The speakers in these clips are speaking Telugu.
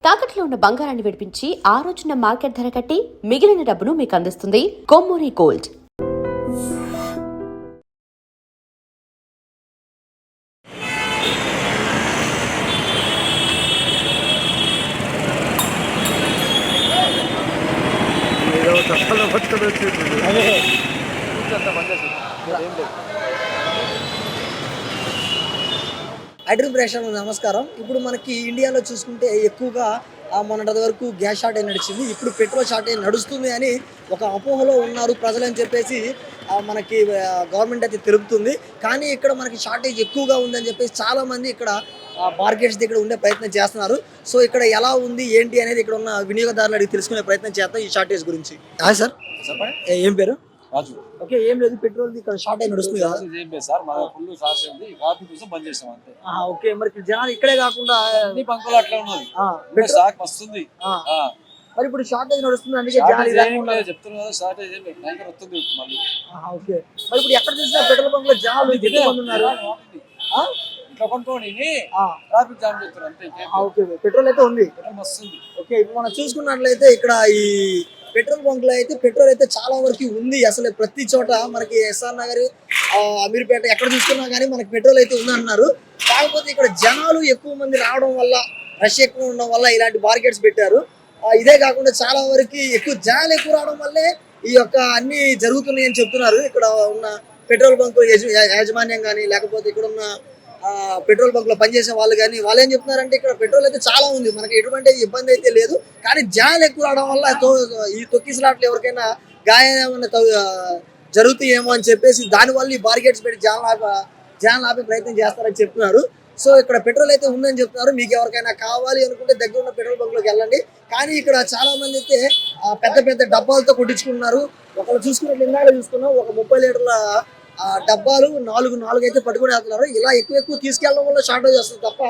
తాకట్లో ఉన్న బంగారాన్ని విడిపించి ఆ రోజున మార్కెట్ ధర కట్టి మిగిలిన డబ్బును మీకు అందిస్తుంది కొమ్మూరి గోల్డ్. ఐడ్రీమ్ ప్రేక్షకులకు నమస్కారం. ఇప్పుడు మనకి ఇండియాలో చూసుకుంటే ఎక్కువగా మొన్నటి వరకు గ్యాస్ షార్టేజ్ నడిచింది. ఇప్పుడు పెట్రోల్ షార్టేజ్ నడుస్తుంది అని ఒక అపోహలో ఉన్నారు ప్రజలు అని చెప్పేసి మనకి గవర్నమెంట్ అయితే తెలుపుతుంది. కానీ ఇక్కడ మనకి షార్టేజ్ ఎక్కువగా ఉందని చెప్పేసి చాలామంది ఇక్కడ మార్కెట్స్ దగ్గర ఉండే ప్రయత్నం చేస్తున్నారు. సో ఇక్కడ ఎలా ఉంది ఏంటి అనేది ఇక్కడ ఉన్న వినియోగదారులు అడిగి తెలుసుకునే ప్రయత్నం చేస్తాం ఈ షార్టేజ్ గురించి. సార్ చెప్పండి, ఏం పేరు? రాజు. ఓకే, ఏం లేదు, పెట్రోల్ ఇక్కడ షార్టేజ్ నడుస్తుంది కదా సార్, మా ఫుల్ షార్ట్ ఉంది, కాఫీ కోసం బంద్ చేసాం అంతే. ఓకే, మరి జనాలు ఇక్కడే కాకుండా అన్ని బంకులు అట్లా ఉన్నది, స్టాక్ వస్తుంది. మరి ఇప్పుడు షార్టేజ్ నడుస్తుంది అందుకే చెప్తున్నారు కదా, షార్టేజ్ ఏం లేదు, ట్యాంకర్ వస్తుంది మళ్ళీ. ఓకే, మరి ఇప్పుడు ఎక్కడ చూసినా పెట్రోల్ బంక్ లో జనాలు ఉన్నారు, ఇట్లా కొనుక్కోండి ట్రాఫిక్ జామ్ చేస్తారు అంతే. ఓకే, పెట్రోల్ అయితే ఉంది, పెట్రోల్ వస్తుంది. ఓకే, ఇప్పుడు మనం చూసుకున్నట్లయితే ఇక్కడ ఈ పెట్రోల్ బంక్ లో అయితే పెట్రోల్ అయితే చాలా వరకు ఉంది. అసలు ప్రతి చోట మనకి ఎస్ఆర్ నగర్, అమీర్పేట ఎక్కడ చూసుకున్నా కానీ మనకి పెట్రోల్ అయితే ఉంది అంటున్నారు. కాకపోతే ఇక్కడ జనాలు ఎక్కువ మంది రావడం వల్ల, రష్ ఎక్కువ ఉండడం వల్ల ఇలాంటి మార్కెట్స్ పెట్టారు. ఇదే కాకుండా చాలా వరకు ఎక్కువ జనాలు ఎక్కువ రావడం వల్లే ఈ యొక్క అన్ని జరుగుతున్నాయి అని చెప్తున్నారు. ఇక్కడ ఉన్న పెట్రోల్ బంక్ యాజమాన్యం కానీ లేకపోతే ఇక్కడ ఉన్న పెట్రోల్ బంక్ లో పనిచేసే వాళ్ళు కానీ వాళ్ళు ఏం చెప్తున్నారంటే ఇక్కడ పెట్రోల్ అయితే చాలా ఉంది, మనకి ఎటువంటి ఇబ్బంది అయితే లేదు. కానీ జనాలు ఎక్కువ రావడం వల్ల ఈ తొక్కిసలాట్లు ఎవరికైనా గాయం ఏమైనా జరుగుతాయేమో అని చెప్పేసి దానివల్ల ఈ బార్గెట్స్ పెట్టి జనాలు ఆపే ప్రయత్నం చేస్తారని చెప్తున్నారు. సో ఇక్కడ పెట్రోల్ అయితే ఉందని చెప్తున్నారు. మీకు ఎవరికైనా కావాలి అనుకుంటే దగ్గర ఉన్న పెట్రోల్ బంక్ లోకి వెళ్ళండి. కానీ ఇక్కడ చాలా మంది అయితే పెద్ద పెద్ద డబ్బాలతో కొట్టించుకున్నారు. ఒకళ్ళు చూసుకున్నట్లు ఇందాక చూసుకున్నాం, ఒక 30 లీటర్ల డబ్బాలు నాలుగు అయితే పట్టుకుని వెళ్తున్నారు. ఇలా ఎక్కువ తీసుకెళ్ళడం వల్ల షార్టేజ్ వస్తుంది తప్ప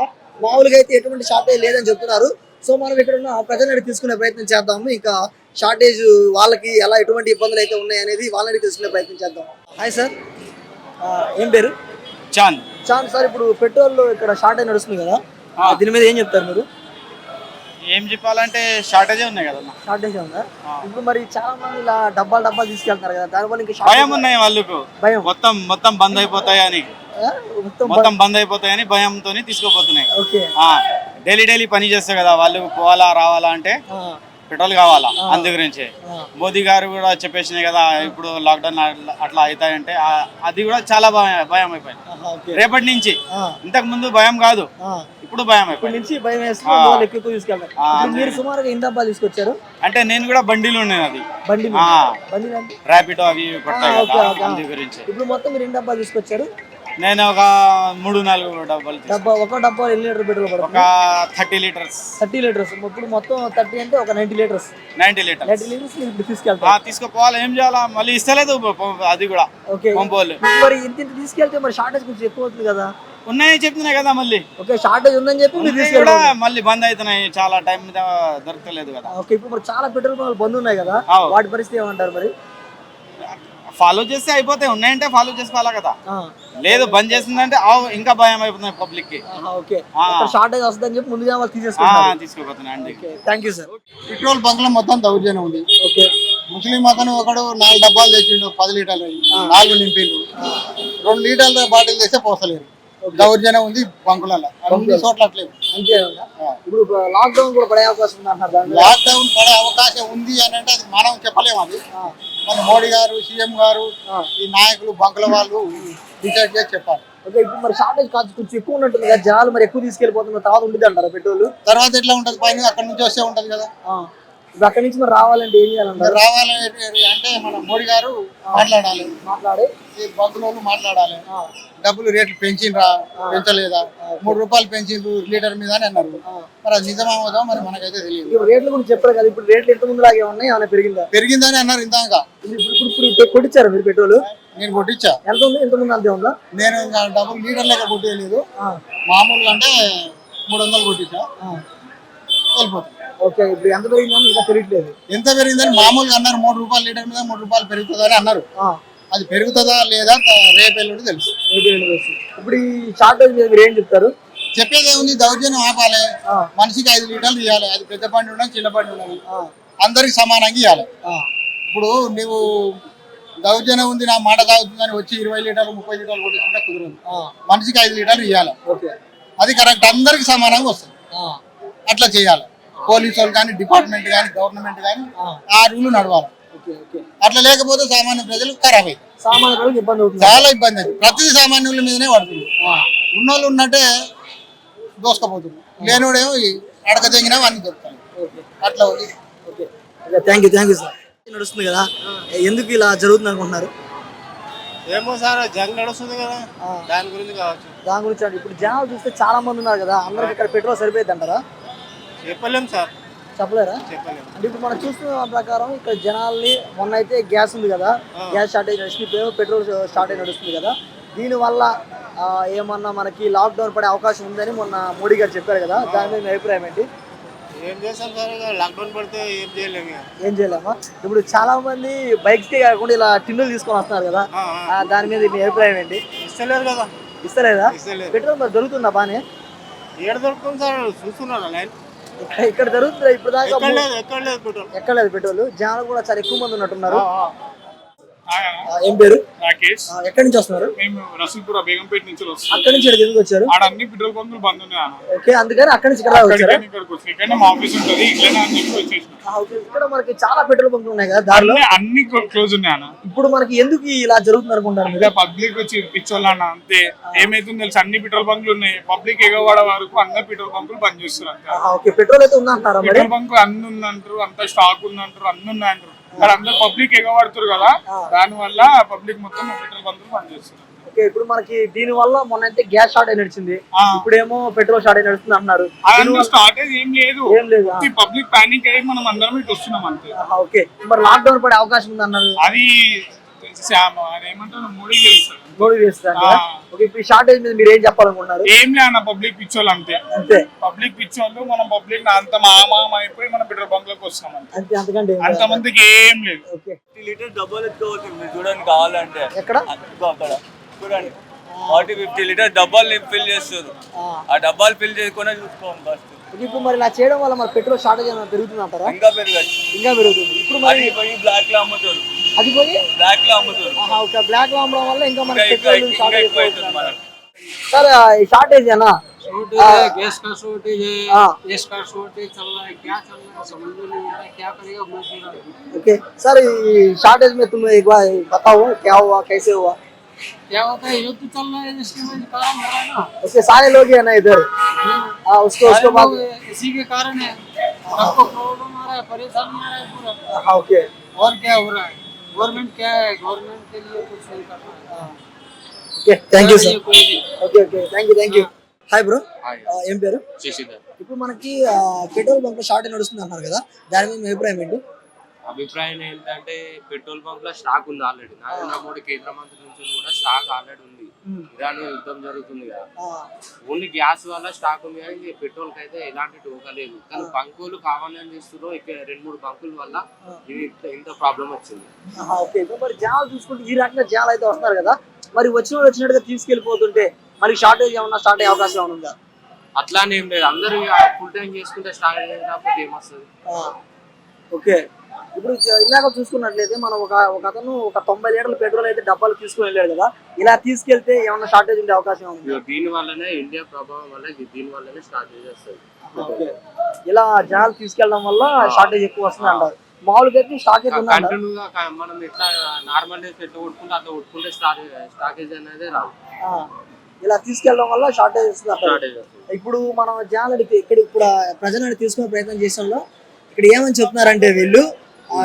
మామూలుగా అయితే ఎటువంటి షార్టేజ్ లేదని చెప్తున్నారు. సో మనం ఇక్కడ ఉన్న ప్రజలను తీసుకునే ప్రయత్నం చేద్దాము. ఇంకా షార్టేజ్ వాళ్ళకి ఎలా ఎటువంటి ఇబ్బందులు అయితే ఉన్నాయి అనేది వాళ్ళని తీసుకునే ప్రయత్నం చేద్దాం. హాయ్ సార్, ఏం పేరు? చాన్. సార్, ఇప్పుడు పెట్రోల్ ఇక్కడ షార్టేజ్ నడుస్తుంది కదా, దీని మీద ఏం చెప్తారు మీరు? ఏం చెప్పాలంటే షార్టేజ్ ఉన్నాయి కదా. షార్టేజ్ ఉందా? ఇప్పుడు మరి చాలా మంది ఇలా డబ్బాలు తీసుకెళ్తారు కదా, దానివల్ల ఇంకా భయం ఉన్నాయి వాళ్ళకు, భయం మొత్తం బంద్ అయిపోతాయని, మొత్తం బంద్ అయిపోతాయని భయంతో తీసుకుపోతున్నాయి. డైలీ పని చేస్తారు కదా వాళ్ళు, పోవాలా రావాలా అంటే పెట్రోల్ కావాలా. అందు గురించి మోదీ గారు కూడా చెప్పేసినాయి కదా, ఇప్పుడు లాక్డౌన్ అట్లా అవుతాయంటే అది కూడా చాలా భయం అయిపోయింది రేపటి నుంచి. ఇంతకు ముందు భయం కాదు, ఇప్పుడు భయం అయిపోయింది. తీసుకొచ్చారు అంటే నేను కూడా బండిలో ఉన్నాను, అది ర్యాపిడో అవి అందు గురించి. ఇప్పుడు మొత్తం మీరు ఎన్ని డబ్బాలు తీసుకొచ్చారు? నేను ఒక 3-4 డబ్బాలు. ఒక డబ్బా ఎన్ని లీటర్ పెట్రోల్? ఒక 30 లీటర్స్. ఇప్పుడు మొత్తం 30 అంటే ఒక 90 లీటర్స్. 90 లీటర్స్ ఇప్పుడు తీసుకెళ్తారు. తీసుకుపోవాలి, ఏం చేయాలా, మళ్ళీ ఇస్తలేదు అది కూడా పంపోలు. మరి ఇంత తీసుకెళ్తే మరి షార్టేజ్ కొంచెం ఎక్కువ అవుతుంది కదా. ఉన్నాయని చెప్తున్నాయి కదా మళ్ళీ. ఓకే, షార్టేజ్ ఉందని చెప్పి కూడా మళ్ళీ బంద్ అవుతున్నాయి, చాలా టైం దొరకలేదు కదా. ఓకే, ఇప్పుడు మరి చాలా పెట్రోల్ బంకులు బంద్ ఉన్నాయి కదా, వాటి పరిస్థితి ఏమంటారు? మరి ఫాలో చేస్తే అయిపోతాయి, ఉన్నాయంటే ఫాలో చేసుకోవాలా కదా. లేదు బంద్ చేసిందంటే ఇంకా భయం అయిపోతుంది పబ్లిక్ కి. షార్టేజ్ వస్తుందని చెప్పి ముందుగా వాళ్ళు తీసుకోపోతున్నాయి. Thank you sir. Petrol bunk లో మొత్తం దౌర్జన్యం ఉంది. ఓకే, ముస్లిం అతను ఒకడు 4 డబ్బాలు తెచ్చిండు, 10 లీటర్లు 4 నింపిండు, 2 లీటర్ల బాటిల్ తెస్తే పోసలేరు. దౌర్జన్యం ఉంది బంకులలో, అన్ని చోట్ల అట్లేదు. ఇప్పుడు లాక్డౌన్ కూడా పడే అవకాశం ఉంది. లాక్డౌన్ పడే అవకాశం ఉంది అని అంటే అది మనం చెప్పలేము. అది మన మోడీ గారు, సీఎం గారు, ఈ నాయకులు, బంకుల వాళ్ళు డిసైడ్ చేసి చెప్పాలి. ఓకే, ఇప్పుడు మరి షార్టేజ్ కాస్ట్ కొంచెం ఎక్కువ ఉంటుంది కదా, జనాలు మరి ఎక్కువ తీసుకెళ్ళిపోతున్నారు, తర్వాత ఉంటుంది అంటారా పెట్రోల్? తర్వాత ఎట్లా ఉంటుంది, పైన అక్కడ నుంచి వస్తే ఉంటది కదా. అక్కడి నుంచి మరి రావాలంటే ఏం చేయాలంటారు? రావాలంటే అంటే మన మోడీ గారు మాట్లాడి ఈ బంకుల మాట్లాడాలి. డబ్బులు రేట్లు పెంచిండ్రా, పెంచలేదా, 3 రూపాయలు పెంచిండ్రు లీటర్ మీద అని అన్నారు. మరి అది నిజమవుదా మరి మనకైతే తెలియదు. రేట్లు గురించి చెప్పారు కదా, ఇప్పుడు రేట్లు ఎంత ముందు లాగే ఉన్నాయి, ఏమైనా పెరిగిందని అన్నారు ఇందాక. ఇప్పుడు కొట్టించారు మీరు పెట్రోల్? నేను కొట్టించా. ఎంత ఉంది, ఎంత ముందు అంతే ఉందా? నేను ఇంకా డబ్బులు లీటర్ లెక్క కొట్టేయలేదు, మామూలుగా అంటే 300 కొట్టించా, వెళ్ళిపోతుంది. ఓకే, ఇప్పుడు ఎంత పెరిగిందని ఇంకా తెలియట్లేదు. ఎంత పెరిగిందని మామూలుగా అన్నారు, 3 రూపాయలు లీటర్ మీద 3 రూపాయలు పెరుగుతుందని అన్నారు. అది పెరుగుతుందా లేదా రేపు ఎల్లుండి తెలుసు. ఇప్పుడు ఈ షార్టేజ్ మీద మీరు ఏం చెప్తారు? చెప్పేది ఏముంది, దౌర్జన్యం ఆపాలి, మనిషికి 5 లీటర్లు ఇవ్వాలి. అది పెద్ద బండి ఉన్నది, చిన్న బండి ఉన్నది, అందరికి సమానంగా ఇవ్వాలి. ఇప్పుడు నువ్వు దౌర్జన్యం ఉంది, నా మాట తాగుతుందని వచ్చి 20 లీటర్లు 30 లీటర్లు కొట్టించుకుంటే కుదరదు. మనిషికి 5 లీటర్లు ఇవ్వాలి, అది కరెక్ట్, అందరికి సమానంగా వస్తుంది. అట్లా చేయాలి. పోలీసు వాళ్ళు కానీ, డిపార్ట్మెంట్ కానీ, గవర్నమెంట్ కానీ ఆ రూల్ నడవాలి. అట్లా లేకపోతే సామాన్య ప్రజలు ఖరాబ్ అవుతాయి. చాలా ఇబ్బంది అది. ప్రతి సామాన్యుల మీదనే పడుతుంది. ఉన్నోళ్ళు ఉన్నట్టే దోసుకపోతుంది, లేనోడేమో అడక తెగినా అన్ని దొరుకుతాయి. అట్లా ఉంది. Thank you sir. నడుస్తుంది కదా, ఎందుకు ఇలా జరుగుతుంది అనుకుంటున్నారు? ఏమో సార్, జంగ్ నడుస్తుంది కదా, దాని గురించి కావచ్చు. దాని గురించి అంటే ఇప్పుడు జనాలు చూస్తే చాలా మంది ఉన్నారు కదా, అందరికి ఇక్కడ పెట్రోల్ సరిపోయింది అంటారా? చెప్పలేం సార్, చెప్పలేరా? చెప్పలేం. అంటే ఇప్పుడు మనం చూస్తున్న ప్రకారం ఇక్కడ జనాల్ని, మొన్న అయితే గ్యాస్ ఉంది కదా, గ్యాస్ షార్టేజ్ నడుస్తుంది, ఇప్పుడు పెట్రోల్ షార్టేజ్ నడుస్తుంది కదా, దీనివల్ల ఏమన్నా మనకి లాక్డౌన్ పడే అవకాశం ఉందని మొన్న మోడీ గారు చెప్పారు కదా, దాని మీద మీ అభిప్రాయం ఏంటి? ఏం చేస్తాం సార్, లాక్డౌన్ పడితే ఏం చేయలేము. ఏం చేయలేమా? ఇప్పుడు చాలా మంది బైక్స్ కి కాకుండా ఇలా టిన్నులు తీసుకొని వస్తున్నారు కదా, దాని మీద మీ అభిప్రాయం ఏంటి? ఇస్తలేరు కదా. ఇస్తలేదా? పెట్రోల్ మరి దొరుకుతుందా బానే? ఏడ దొరుకుతుంది సార్, చూస్తున్నారా లైన్? ఇక్కడ దొరుకుతుంది ఇప్పుడు దాకా? ఎక్కడ లేదు పెట్రోల్. జనాలు కూడా చాలా ఎక్కువ మంది ఉన్నట్టున్నారు. ఏం పేరు? రాకేష్. ఎక్కడి నుంచి వస్తున్నారు? మేము రసూల్పుర బేగంపేట నుంచి వస్తాం. అక్కడి నుంచి ఎందుకు వచ్చారు? ఆడ అన్ని పెట్రోల్ బంకులు బంద్ ఉన్నాయి. ఓకే, అందుకని అక్కడి నుంచి ఇక్కడ ఇక్కడ మా ఆఫీస్ ఉంటుంది, ఇట్లా అని చెప్పి వచ్చేసిన. ఇక్కడ మనకి చాలా పెట్రోల్ బంకులు ఉన్నాయి కదా, దారిలో అన్ని క్లోజ్ ఉన్నాయి అన్న. ఇప్పుడు మనకి ఎందుకు ఇలా జరుగుతుంది అనుకుంటారు? పబ్లిక్ వచ్చి పిచ్చోళ్ళన్న అంతే. ఏమైతుంది తెలుసు, అన్ని పెట్రోల్ బంకులు ఉన్నాయి, పబ్లిక్ ఎగవాడ వరకు అన్ని పెట్రోల్ బంకులు బంద్ చేస్తున్నారు. ఓకే, పెట్రోల్ అయితే ఉందంటారా? పెట్రోల్ బంకు అన్ని ఉందంటారు, అంత స్టాక్ ఉందంటారు, అన్ని ఉన్నాయంటారు. ఇక్కడ అందరూ పబ్లిక్ ఎగబడుతారు కదా, దాని వల్ల పబ్లిక్ మొత్తం పెట్రోల్ బంకులు బంద్ చేస్తున్నారు. ఓకే, ఇప్పుడు మనకి దీని వల్ల మొన్న అయితే గ్యాస్ షార్టేజ్ నడిచింది, ఇప్పుడేమో పెట్రోల్ షార్టేజ్ నడుస్తుంది అంటున్నారు. షార్టేజ్ ఏం లేదు, పబ్లిక్ పానిక్ అయ్యి మనం అందరం ఇటు వస్తున్నాం అంతే. ఓకే, మరి లాక్డౌన్ పడే అవకాశం ఉంది అన్నారు. అది ఏమంటారు, మోడీ చేస్తారు. ఇప్పుడు షార్టేజ్ మీద మీరు ఏం చెప్పాలనుకుంటున్నారు? ఏం లేదన్న, పబ్లిక్ పిచ్చోళ్ళు అంతే. పబ్లిక్ పిచ్చోళ్ళు, మనం పబ్లిక్ అంత మామ అయిపోయి మనం పెట్రోల్ బంక్ లోకి వస్తున్నాం అంతే, అంతమందికి ఏం లేదు. లీటర్ డబ్బాలు ఎత్తుకోవచ్చు మీరు చూడండి, కావాలంటే ఎక్కడ అక్కడ చూడండి 40-50 లీటర్ డబ్బాలు ఫిల్ చేస్తారు. ఆ డబ్బాలు ఫిల్ చేసుకునే చూసుకోండి ఫస్ట్. ఇప్పుడు మరి ఇలా చేయడం వల్ల మరి పెట్రోల్ షార్టేజ్ పెరుగుతుంది అంటారా? ఇంకా పెరగచ్చు, ఇంకా పెరుగుతుంది. ఇప్పుడు మరి పోయి బ్లాక్ లో అమ్ముతారు, అది పోయి బ్లాక్ లో అమ్ముతారు. బ్లాక్ లో అమ్మడం వల్ల ఇంకా మనకి పెట్రోల్ షార్టేజ్ ఎక్కువ అవుతుంది మనకు. सर शॉर्टेज है ना, गैस का शॉर्टेज है, गैस का शॉर्टेज चल रहा है, क्या चल रहा है समझ में नहीं आ रहा है, क्या करेगा गवर्नमेंट। ओके सर, शॉर्टेज में तुम एक बार बताओ क्या हुआ, कैसे हुआ? क्या होता है, युद्ध चल रहा है, इसके वजह से काम हो रहा है ना, उसके सारे लोग है ना इधर, उसको बाद इसी के कारण है, सबको प्रॉब्लम आ रहा है, परेशानी आ रहा है पूरा। ओके, और क्या हो रहा है, गवर्नमेंट क्या है, गवर्नमेंट के लिए कुछ नहीं कर रहा है। Okay thank you sir. Okay okay thank you. Hi bro, ఏం పేరు? ఇప్పుడు మనకి పెట్రోల్ బంక్ లో షార్టేజ్ నడుస్తుంది అన్నారు కదా, దాని మీద మీ అభిప్రాయం ఏంటి? అభిప్రాయం ఏంటంటే పెట్రోల్ బంక్ లో స్టాక్ ఉంది ఆల్రెడీ. నరేంద్ర మోడీ కేంద్ర మంత్రి నుంచి కూడా స్టాక్ ఆల్రెడీ ఉంది. ఇరాన్ యుద్ధం జరుగుతుంది కదా, ఓన్లీ గ్యాస్ వల్ల స్టాక్ ఉంది కానీ పెట్రోల్ కి అయితే ఎలాంటి టోకా లేదు. కానీ బంకులు కావాలని చేస్తున్నారు, ఇక్కడ 2-3 బంకుల వల్ల ఇది ఇంత ప్రాబ్లం వచ్చింది. ఓకే, మరి జనాలు చూసుకుంటే ఈ రకంగా జనాలు అయితే వస్తున్నారు కదా, మరి వచ్చినట్టుగా తీసుకెళ్లిపోతుంటే మరి షార్టేజ్ ఏమన్నా స్టార్ట్ అయ్యే అవకాశం ఏమైనా ఉందా? అట్లానే ఏం లేదు, అందరూ ఫుల్ టైం చేసుకుంటే స్టార్ట్ అయ్యేటప్పుడు ఏమొస్తుంది. ఓకే, ఇప్పుడు ఇందాక చూసుకున్నట్లయితే మనం ఒక అతను ఒక 90 లీటర్ల పెట్రోల్ అయితే డబ్బాలు తీసుకుని వెళ్ళాడు కదా, ఇలా తీసుకెళ్తే ఏమన్నా షార్టేజ్ ఉండే అవకాశం ఉంది? దీని వల్లనే ఇండియా ప్రభావం వల్ల దీని వల్లనే స్టార్టేజ్ వస్తుంది. ఇలా జనాలు తీసుకెళ్ళడం వల్ల షార్టేజ్ ఎక్కువ వస్తుంది అంటారు. మామూలుగా అయితే స్టాకేజ్ కంటిన్యూగా మనం ఎట్లా నార్మల్ డేస్ ఎట్లా కొట్టుకుంటే అట్లా కొట్టుకుంటే స్టాకేజ్ అనేది రాదు. ఇలా తీసుకెళ్ళడం వల్ల షార్టేజ్ వస్తుంది. ఇప్పుడు మనం జనాలు అడిగితే ఇక్కడ ఇప్పుడు ప్రజలను తీసుకునే ప్రయత్నం చేసాంలో ఇక్కడ ఏమని చెప్తున్నారంటే వీళ్ళు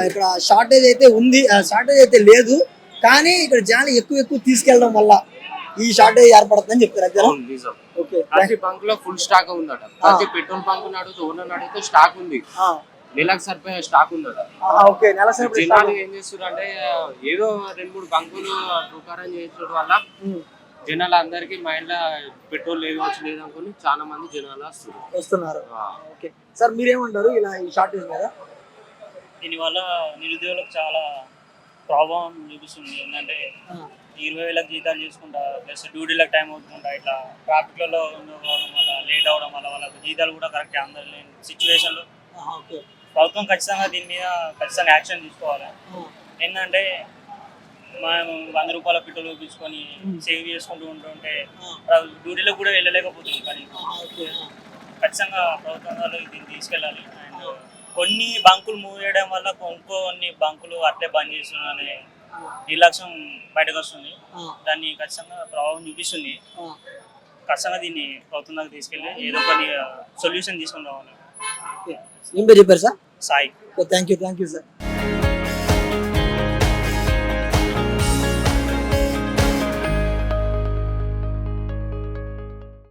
ఇక్కడ షార్టేజ్ అయితే ఉంది, షార్టేజ్ అయితే లేదు, కానీ ఇక్కడ జనాలు ఎక్కువ తీసుకెళ్ళడం వల్ల ఈ షార్టేజ్ ఏర్పడుతుందని చెప్తారు. ప్రతి బంక్ లో ఫుల్ స్టాక్ ఉందట. ప్రతి పెట్రోల్ బంక్ అడిగితే ఓనర్ అడిగితే స్టాక్ ఉంది, నెలకు సరిపోయే స్టాక్ ఉందట. జనాలు ఏం చేస్తున్నారు అంటే ఏదో 2-3 బంకులు ప్రకారం చేసడం వల్ల జనాలు అందరికి మైండ్ లో పెట్రోల్ లేదు అనుకుని చాలా మంది జనాలు వస్తున్నారు. ఓకే సార్, మీరేమంటారు ఇలా ఈ షార్టేజ్ మీద? దీనివల్ల నిరుద్యోగులకు చాలా ప్రభావం చూపిస్తుంది. ఏంటంటే 20,000 జీతాలు చేసుకుంటా ప్లస్ డ్యూటీలకు టైం అవుతుంటా ఇట్లా ట్రాఫిక్లలో ఉండడం వల్ల లేట్ అవడం వల్ల వాళ్ళకి జీతాలు కూడా కరెక్ట్ అందలేని సిచ్యువేషన్లో ఓకే ప్రభుత్వం ఖచ్చితంగా దీని మీద ఖచ్చితంగా యాక్షన్ తీసుకోవాలి. ఏంటంటే మనం 100 రూపాయల పెట్రోల్ చూపించుకొని సేవ్ చేసుకుంటూ ఉంటుంటే డ్యూటీలకు కూడా వెళ్ళలేకపోతున్నాం. కానీ ఖచ్చితంగా ప్రభుత్వం వాళ్ళు దీన్ని తీసుకెళ్ళాలి. అండ్ కొన్ని బంకులు మూవ్ చేయడం వల్ల కొన్ని బంకులు అట్లే బంద్ చేస్తున్నారనే నిర్లక్ష్యం బయటకు వస్తుంది. దాన్ని ఖచ్చితంగా ప్రభావం చూపిస్తుంది. ఖచ్చితంగా దీన్ని ప్రభుత్వం దాకా తీసుకెళ్ళి ఏదో కొన్ని సొల్యూషన్ తీసుకొని రావాలి. ఏం పేరు చెప్పారు sir? Sai. Thank you sir.